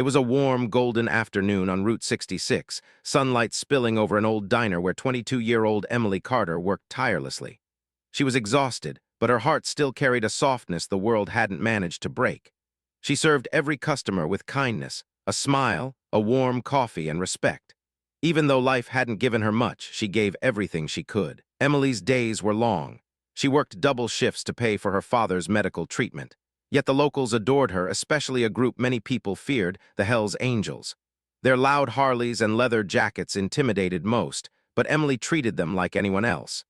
It was a warm, golden afternoon on Route 66, sunlight spilling over an old diner where 22-year-old Emily Carter worked tirelessly. She was exhausted, but her heart still carried a softness the world hadn't managed to break. She served every customer with kindness, a smile, a warm coffee, and respect. Even though life hadn't given her much, she gave everything she could. Emily's days were long. She worked double shifts to pay for her father's medical treatment. Yet the locals adored her, especially a group many people feared, the Hells Angels. Their loud Harleys and leather jackets intimidated most, but Emily treated them like anyone else.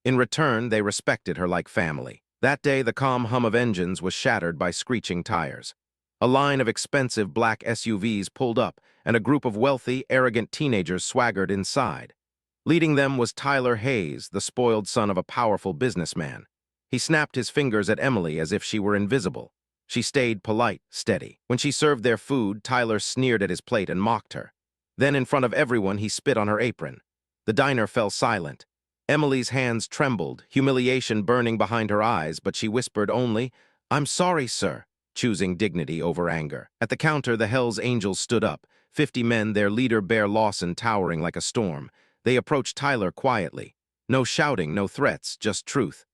In return, they respected her like family. That day, the calm hum of engines was shattered by screeching tires. A line of expensive black SUVs pulled up, and a group of wealthy, arrogant teenagers swaggered inside. Leading them was Tyler Hayes, the spoiled son of a powerful businessman. He snapped his fingers at Emily as if she were invisible. She stayed polite, steady. When she served their food, Tyler sneered at his plate and mocked her. Then, in front of everyone, he spit on her apron. The diner fell silent. Emily's hands trembled, humiliation burning behind her eyes, but she whispered only, "I'm sorry, sir," choosing dignity over anger. At the counter, the Hells Angels stood up, 50 men, their leader Bear Lawson towering like a storm. They approached Tyler quietly. No shouting, no threats, just truth.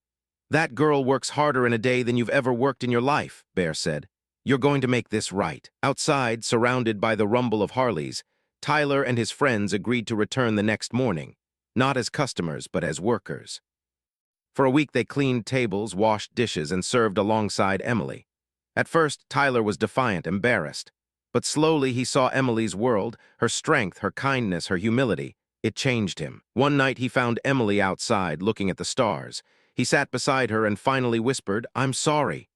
"That girl works harder in a day than you've ever worked in your life," Bear said. "You're going to make this right." Outside, surrounded by the rumble of Harleys, Tyler and his friends agreed to return the next morning, not as customers, but as workers. For a week, they cleaned tables, washed dishes, and served alongside Emily. At first, Tyler was defiant, embarrassed. But slowly he saw Emily's world, her strength, her kindness, her humility. It changed him. One night he found Emily outside, looking at the stars. He sat beside her and finally whispered, "I'm sorry."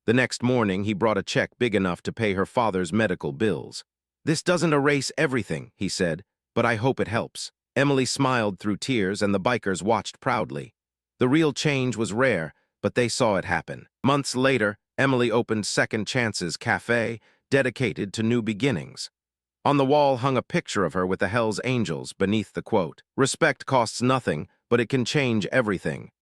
The next morning, he brought a check big enough to pay her father's medical bills. "This doesn't erase everything," he said, "but I hope it helps." Emily smiled through tears, and the bikers watched proudly. The real change was rare, but they saw it happen. Months later, Emily opened Second Chances Cafe, dedicated to new beginnings. On the wall hung a picture of her with the Hells Angels beneath the quote, "Respect costs nothing, but it can change everything."